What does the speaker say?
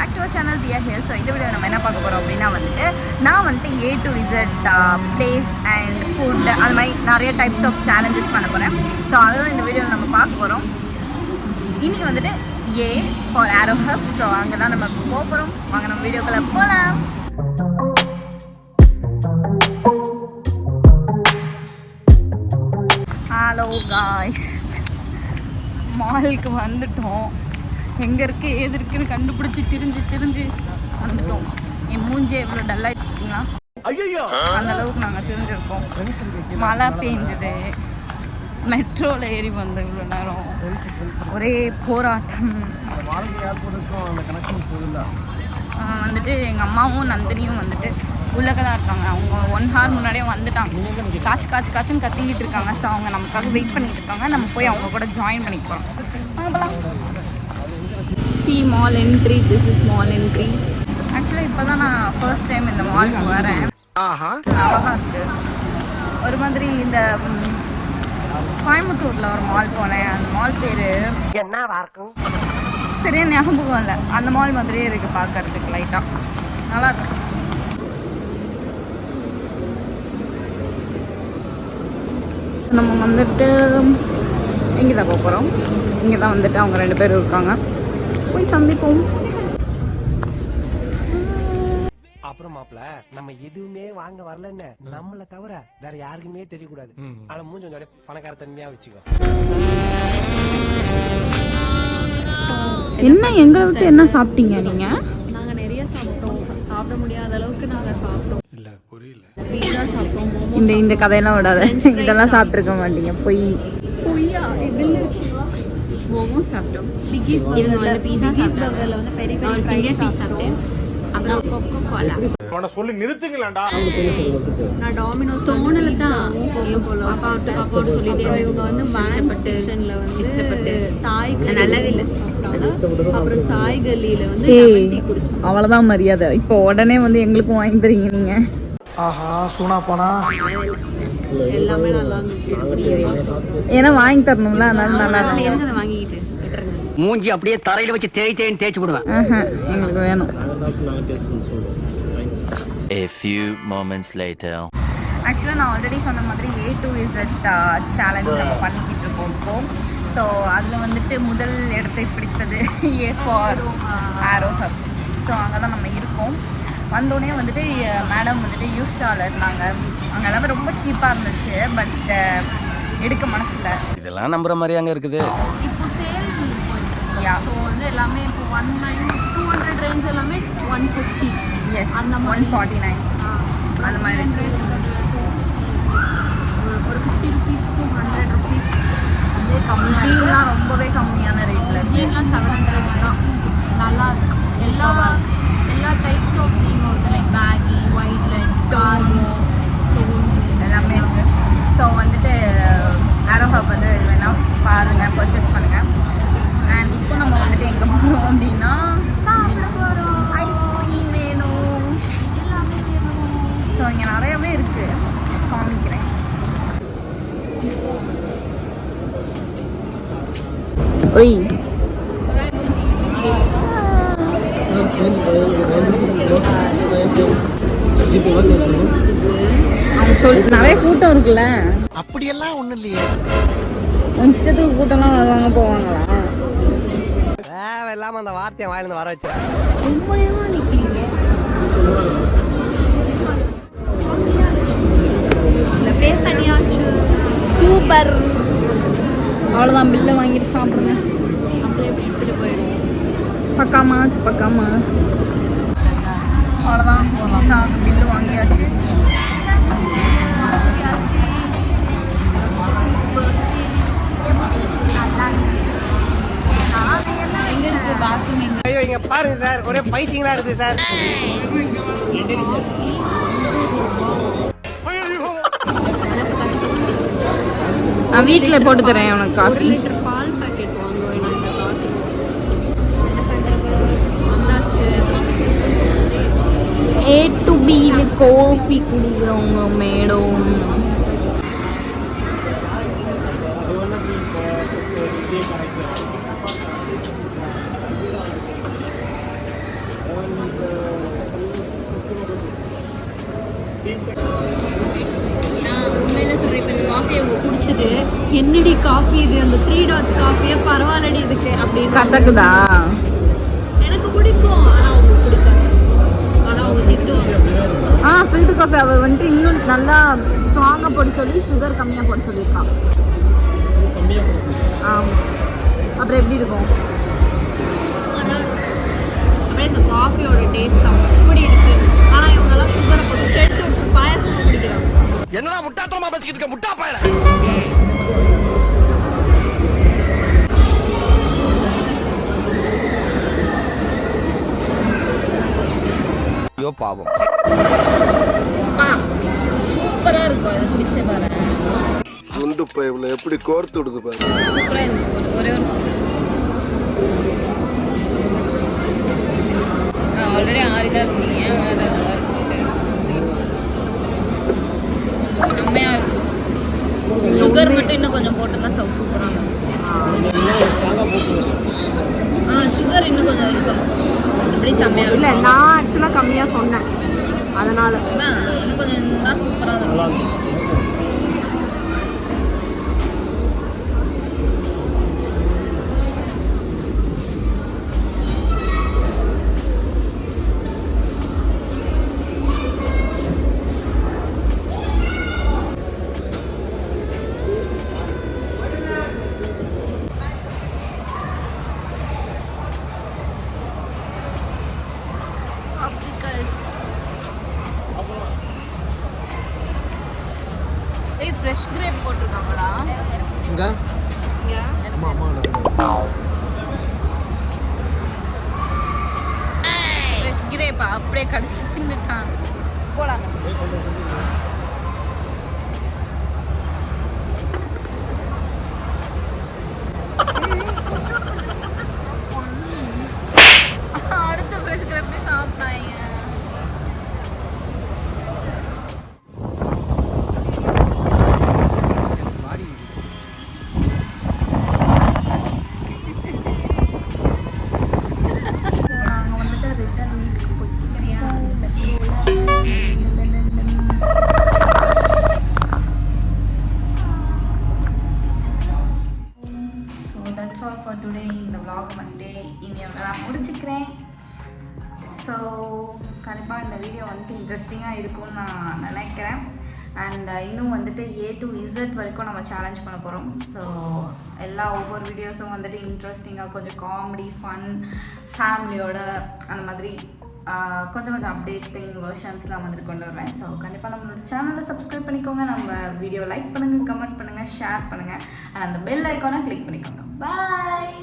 Back to our channel Diya here. So இந்த video நம்ம என்ன பார்க்க போகிறோம் அப்படின்னா நான் A to Z place and food அது மாதிரி நிறைய டைப்ஸ் ஆஃப் சேலஞ்சஸ் பண்ண போகிறேன். ஸோ அதுதான் இந்த வீடியோவில் நம்ம பார்க்க போகிறோம். இன்றைக்கி A for arrow hub. So அங்கே தான் நம்ம போக போகிறோம். வாங்க நம்ம வீடியோக்குள்ளே போகலாம். ஹலோ காய்ஸ், மாலுக்கு வந்துட்டோம். எங்கே இருக்குது ஏது இருக்குன்னு கண்டுபிடிச்சி திரிஞ்சு வந்துட்டோம். என் மூஞ்சி எவ்வளோ டல்லாகிடுச்சு பார்த்தீங்களா? அந்த அளவுக்கு நாங்கள் தெரிஞ்சிருக்கோம். மழை பெஞ்சது, மெட்ரோவில் ஏறி வந்தோம். இவ்வளோ நேரம் ஒரே போராட்டம். எங்கள் அம்மாவும் நந்தினியும் உள்ளக்க தான் இருக்காங்க. அவங்க 1 hour முன்னாடியே வந்துட்டாங்க. காய்ச்சுன்னு கத்திக்கிட்டு இருக்காங்க. ஸோ அவங்க நமக்காக வெயிட் பண்ணிட்டு இருக்காங்க. நம்ம போய் அவங்க கூட ஜாயின் பண்ணிக்க போகிறோம். வாங்க போகலாம். Mall entry. This is mall entry. ஆக்சுவலாக இப்போ தான் நான் ஃபர்ஸ்ட் டைம் இந்த மாலுக்கு வரேன். நல்லா தான் இருக்குது. ஒரு மாதிரி இந்த கோயம்புத்தூரில் ஒரு மால் போனேன். அந்த மால் பேர் என்னவா இருக்கும் சரியா ஞாபகம் இல்லை. அந்த மால் மாதிரியே இருக்குது பார்க்கறதுக்கு. லைட்டாக நல்லா இருக்கு. நம்ம இங்கே தான் போக போகிறோம். இங்கே தான் அவங்க 2 பேரும் இருக்காங்க. போய் சந்திப்போம். அப்புறம் மாப்பிள்ள நம்ம எதுவுமே வாங்க வரலன்னு நம்மள தவிர வேற யாருக்குமே தெரியக்கூடாது. ஆனா மூஞ்ச பணக்கார தன்மையா வச்சுக்கோ. என்ன எங்களை விட்டு என்ன சாப்பிட்டீங்க நீங்க? நாங்க நிறைய சாப்பிட்டோம். சாப்பிட முடியாத அளவுக்கு நாங்க சாப்பிட்டோம். இல்ல புரியல. இந்த கதையெல்லாம் விடாத. இதெல்லாம் சாப்பிட்டுருக்க மாட்டீங்க. பொய்யா பில் இருக்கு. மோமோ சாப்பிட்டோம். பிகிஸ் பர்கர்ல பெரிய பெரிய பீஸ் சாப்பிட்டேன். அப்புறம் கொக்கோ கோலா. அவன சொல்லி நிறுத்துங்களேடா. நான் டாமினோஸ் டோனல தான் பாப்பாட்ட சொல்லிட்டே இவங்க மேன்ஸ்டேஷன்ல இஷ்டப்பட்டு தாய் நல்லாவே இல்ல சாப்பிட்டாங்க. அப்புறம் சாய் கல்லியில லெமன் டீ குடிச்சோம். அவ்வளவுதான் மரியாதை. இப்போ உடனே எங்களுக்கும் வாங்கி தரீங்க நீங்க? ஆஹா சூனா போனா எல்லாமே நல்லா இருந்துச்சு. ஏன்னா வாங்கி தரணும்ல, அதனால நல்லா இருக்கு. எனக்கு வாங்கிட்டு மூஞ்சி அப்படியே தரையில வச்சு தேய்ச்சி விடுவேன். எங்களுக்கு வேணும். A few moments later. ஆக்சுவலாக நான் ஆல்ரெடி சொன்ன மாதிரி A to Z சேலஞ்ச் நம்ம பண்ணிக்கிட்டு இருக்கோம் இப்போ. ஸோ அதில் முதல் இடத்தை பிடித்தது A for arrow hub. So அங்கே தான் நம்ம இருக்கோம். வந்தோடனே மேடம் யூஸ்டால் இருந்தாங்க. அங்கே எல்லாமே ரொம்ப சீப்பாக இருந்துச்சு. பட் எடுக்க மனசில். இதெல்லாம் நம்புற மாதிரி அங்கே இருக்குது. இப்போ சேல் ஸோ எல்லாமே இப்போ 190 200 ரேஞ்ச் எல்லாமே 150. எஸ், அந்த 149 அந்த மாதிரி ஒரு 50 rupees to 100 rupees கம்மி. ஜீன்லாம் ரொம்பவே கம்மியான ரேட்டில். ஜீன்லாம் 700 தான். நல்லா இருக்கு. எல்லா டைப்ஸ் ஆஃப் ஜீன் இருக்குது. Like baggy, white leg, cargo, tones எல்லாமே இருக்குது. ஸோ ஆரோ ஹப் இது வேணால் பாருங்கள், பர்ச்சேஸ் பண்ணுங்கள். அண்ட் இப்போ நம்ம எங்கே போகிறோம் அப்படின்னா சாப்பிட போகிறோம். ஐஸ்கிரீம் வேணும். எல்லாமே வேணும். ஸோ இங்கே நிறையவே இருக்குது, காமிக்கிறேன். ஒய் அவங்க நிறைய கூட்டம் இருக்குல்ல. அப்படியெல்லாம் ஒண்ணும் இல்லையே. இஷ்டத்துக்கு கூட்டம்லாம் வருவாங்க போவாங்களா? தேவையில்லாம அந்த வார்த்தையை வாயிலிருந்து வர வச்சு உண்மையாக நிற்கிறீங்க. இல்லை பே பண்ணியாச்சு. சூப்பர். அவ்வளோதான், பில்லை வாங்கிட்டு சாப்பிடுங்க. அப்படியே எடுத்துகிட்டு போயிடுவோம். பக்கா மாஸ். அவ்வளோதான், பீஸாவுக்கு பில்லு வாங்கியாச்சு. எங்கே இருக்குது பாத்ரூம்? எங்கே? ஐயோ இங்க பாருங்க சார், ஒரே ஃபைட்டிங்லாம் இருக்கு சார். நான் வீட்டில் போட்டு தரேன் உனக்கு காஃபி. 1 லிட்டர் பால் பாக்கெட் வாங்க வேணாம் இந்த காசு வச்சு. வந்தாச்சு. A to B காஃபி குடிக்கிறவங்க மேடம். காஃபி அவங்க குடிச்சிட்டு என்னடி காஃபி இது அந்த 3 டாட்ஸ் காஃபியே பரவாயில்லடி இதுக்கு அப்படின்னு கசக்குதா? எனக்கு பிடிக்கும் ஆனா அவங்க பிடிக்காது. ஆனா அவங்க திட்டுவாங்க. ஃபில்டர் காஃபி அவ வந்துட்டு இன்னும் நல்லா ஸ்ட்ராங்காக போட சொல்லி சுகர் கம்மியாக போட சொல்லியிருக்கான். ஆமாம், அப்புறம் எப்படி இருக்கும்? அப்படியே இந்த காஃபியோட டேஸ்ட் அப்படி இருக்கு. ஆனா இவங்கெல்லாம் சுகரை போட்டு கெடுத்து விட்டு பாயாசமா குடிக்கிறாங்க. என்னடா முட்டாத்தனமா பேசிக்கிட்டு இருக்க முட்டா பயல. ஐயோ பாவம். சூப்பராக இருக்கும். அது குடிச்சே பாரு. குண்டு பைப்ல எப்படி கோர்த்து விடுது பாரு. சூப்பராக இருக்கும். ஒரே ஒரு ஆல்ரெடி ஆறிதான் இருந்தீங்க, வேறு போட்டு செம்மையாக இருக்கும். சுகர் மட்டும் இன்னும் கொஞ்சம் போட்டோம்னா சூப்பராக இருக்கும். சுகர் இன்னும் கொஞ்சம் இருக்கணும். இப்படி செம்மையாக இல்லை, இருக்கும். நான் ஆக்சுவலாக கம்மியாக சொன்னேன், அதனால இன்னும் கொஞ்சம் இருந்தால் சூப்பராக இருக்கும். ஏய், ஃப்ரெஷ் கிரேப் போட்டிருக்காங்கடா இங்க இங்க. ஃப்ரெஷ் கிரேப்பா அப்படியே கடிச்சு தின்னுட்டாங்க. போலாங்க. அடுத்த ஃப்ரெஷ் கிரேப் சாப்பிட்டாங்க. டுடே இந்த vlog வந்துட்டு இன்னையோட நான் முடிச்சுக்கிறேன். ஸோ கண்டிப்பாக இந்த வீடியோ வந்துட்டு இன்ட்ரெஸ்டிங்காக இருக்கும்னு நான் நினைக்கிறேன். அண்ட் இன்னும் வந்துட்டு A to Z வரைக்கும் நம்ம சேலஞ்ச் பண்ண போகிறோம். ஸோ எல்லா ஒவ்வொரு வீடியோஸும் வந்துட்டு இன்ட்ரெஸ்டிங்காக கொஞ்சம் காமெடி ஃபன் ஃபேமிலியோட அந்த மாதிரி கொஞ்சம் கொஞ்சம் அப்டேட்டிங் வெர்ஷன்ஸ்லாம் வந்துட்டு கொண்டு வருவேன். ஸோ கண்டிப்பாக நம்மளோட சேனலை சப்ஸ்கிரைப் பண்ணிக்கோங்க, நம்ம வீடியோ லைக் பண்ணுங்கள், கமெண்ட் பண்ணுங்கள், ஷேர் பண்ணுங்கள், அண்ட் அந்த பெல் ஐக்கானை கிளிக் பண்ணிக்கோங்க. பாய்.